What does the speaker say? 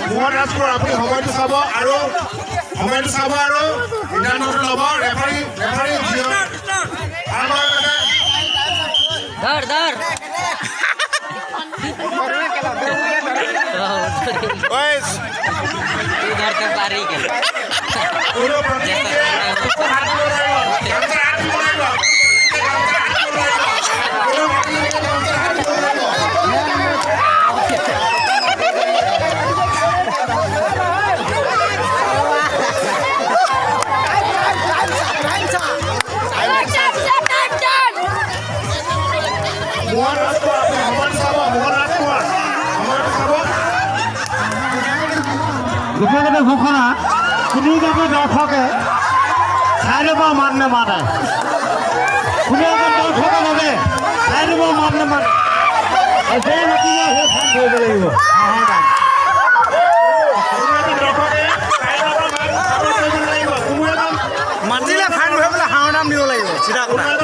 মোহন ৰাজপুৰ আপুনি সময়টো চাব আৰু সিদ্ধান্তটো ল'ব ৰেফাৰী গোটেই ঘোষণা কোনোজন দৰ্শকে চাই ল'ব মান নেমানে কোনো এজন দৰ্শকৰ বাবে চাই ল'ব মান নেমানে সেই মাতিলে সেই ফাইন ধৰিব লাগিব মাতিলে ফাইন ধৰিবলৈ হাঁহৰ দাম দিব লাগিব চিধা কথা